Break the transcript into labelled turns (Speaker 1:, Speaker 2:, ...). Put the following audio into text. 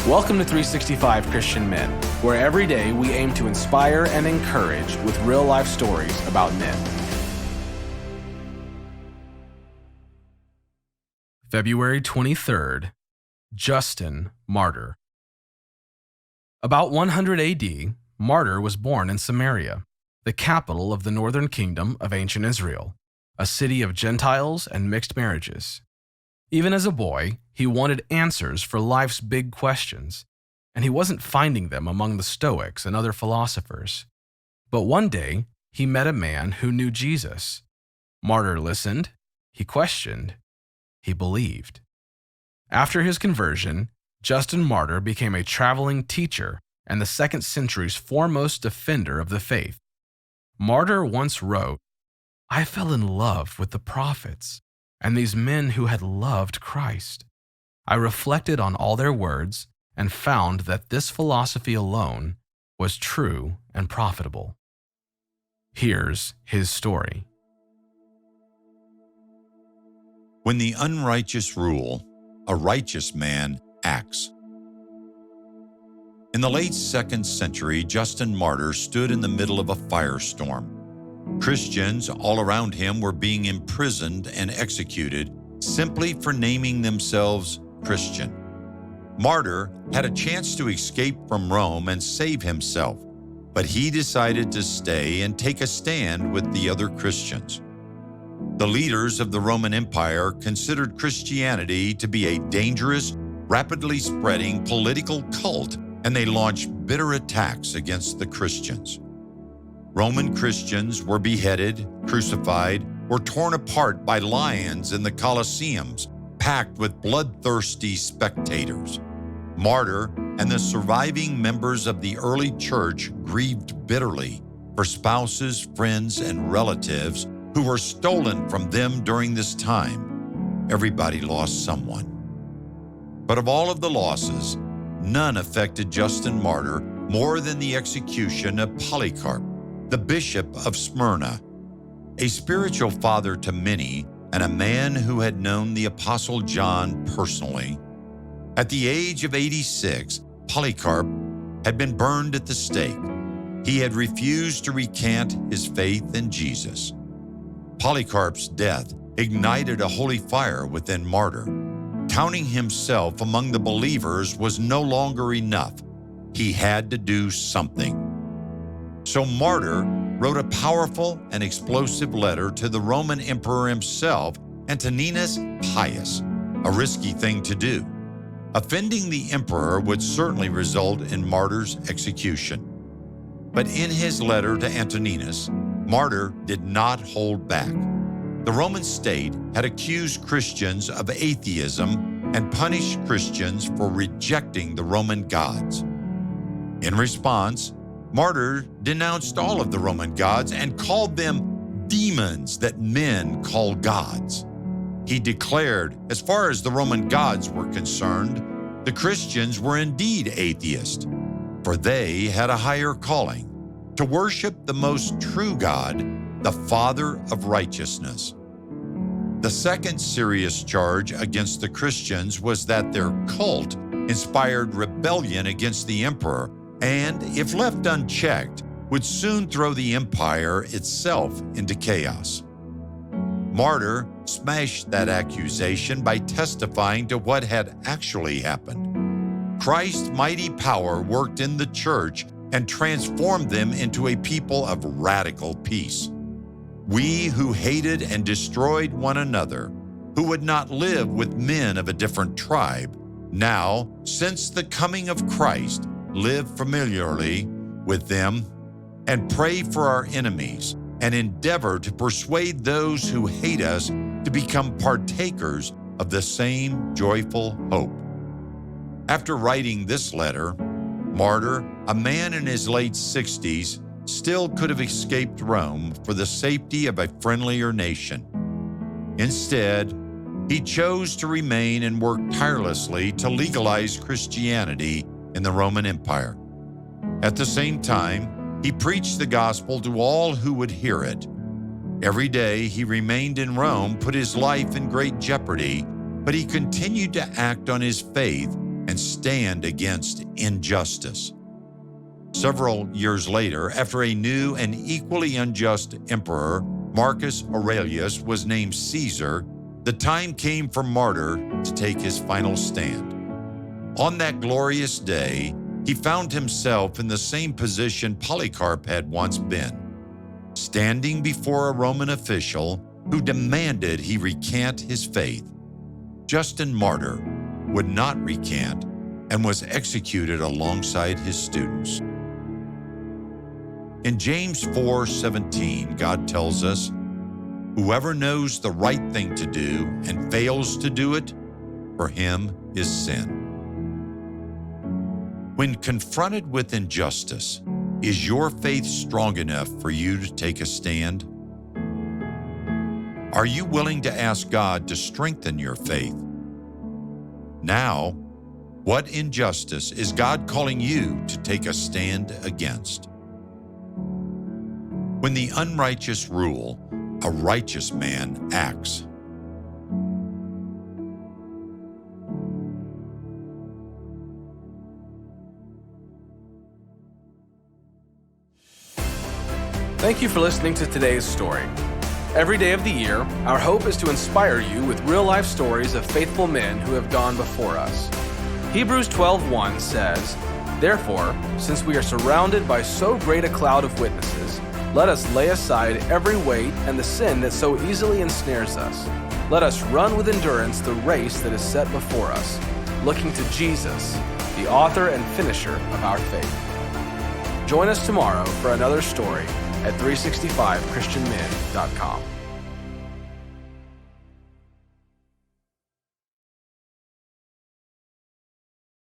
Speaker 1: Welcome to 365 Christian Men, where every day we aim to inspire and encourage with real-life stories about men. February 23rd, Justin, Martyr. About 100 AD, Martyr was born in Samaria, the capital of the northern kingdom of ancient Israel, a city of Gentiles and mixed marriages. Even as a boy, he wanted answers for life's big questions, and he wasn't finding them among the Stoics and other philosophers. But one day, he met a man who knew Jesus. Martyr listened, he questioned, he believed. After his conversion, Justin Martyr became a traveling teacher and the 2nd century's foremost defender of the faith. Martyr once wrote, "I fell in love with the prophets and these men who had loved Christ. I reflected on all their words and found that this philosophy alone was true and profitable." Here's his story.
Speaker 2: When the unrighteous rule, a righteous man acts. In the late 2nd century, Justin Martyr stood in the middle of a firestorm. Christians all around him were being imprisoned and executed simply for naming themselves Christian. Martyr had a chance to escape from Rome and save himself, but he decided to stay and take a stand with the other Christians. The leaders of the Roman Empire considered Christianity to be a dangerous, rapidly spreading political cult, and they launched bitter attacks against the Christians. Roman Christians were beheaded, crucified, or torn apart by lions in the Colosseums, packed with bloodthirsty spectators. Martyr and the surviving members of the early church grieved bitterly for spouses, friends, and relatives who were stolen from them during this time. Everybody lost someone. But of all of the losses, none affected Justin Martyr more than the execution of Polycarp, the bishop of Smyrna, a spiritual father to many and a man who had known the Apostle John personally. At the age of 86, Polycarp had been burned at the stake. He had refused to recant his faith in Jesus. Polycarp's death ignited a holy fire within Martyr. Counting himself among the believers was no longer enough. He had to do something. So Martyr wrote a powerful and explosive letter to the Roman emperor himself, Antoninus Pius, a risky thing to do. Offending the emperor would certainly result in Martyr's execution. But in his letter to Antoninus, Martyr did not hold back. The Roman state had accused Christians of atheism and punished Christians for rejecting the Roman gods. In response, Martyr denounced all of the Roman gods and called them demons that men call gods. He declared, as far as the Roman gods were concerned, the Christians were indeed atheists, for they had a higher calling, to worship the most true God, the Father of righteousness. The second serious charge against the Christians was that their cult inspired rebellion against the emperor and, if left unchecked, would soon throw the empire itself into chaos. Martyr smashed that accusation by testifying to what had actually happened. Christ's mighty power worked in the church and transformed them into a people of radical peace. We who hated and destroyed one another, who would not live with men of a different tribe, now, since the coming of Christ, live familiarly with them and pray for our enemies and endeavor to persuade those who hate us to become partakers of the same joyful hope. After writing this letter, Martyr, a man in his late 60s, still could have escaped Rome for the safety of a friendlier nation. Instead, he chose to remain and work tirelessly to legalize Christianity in the Roman Empire. At the same time, he preached the gospel to all who would hear it. Every day he remained in Rome put his life in great jeopardy, but he continued to act on his faith and and stand against injustice. Several years later, after a new and equally unjust emperor, Marcus Aurelius, was named Caesar, the time came for Martyr to take his final stand. On that glorious day, he found himself in the same position Polycarp had once been, standing before a Roman official who demanded he recant his faith. Justin Martyr would not recant and was executed alongside his students. In James 4:17, God tells us, "Whoever knows the right thing to do and fails to do it, for him is sin." When confronted with injustice, is your faith strong enough for you to take a stand? Are you willing to ask God to strengthen your faith? Now, what injustice is God calling you to take a stand against? When the unrighteous rule, a righteous man acts.
Speaker 1: Thank you for listening to today's story. Every day of the year, our hope is to inspire you with real-life stories of faithful men who have gone before us. Hebrews 12:1 says, "Therefore, since we are surrounded by so great a cloud of witnesses, let us lay aside every weight and the sin that so easily ensnares us. Let us run with endurance the race that is set before us, looking to Jesus, the author and finisher of our faith." Join us tomorrow for another story at 365christianmen.com.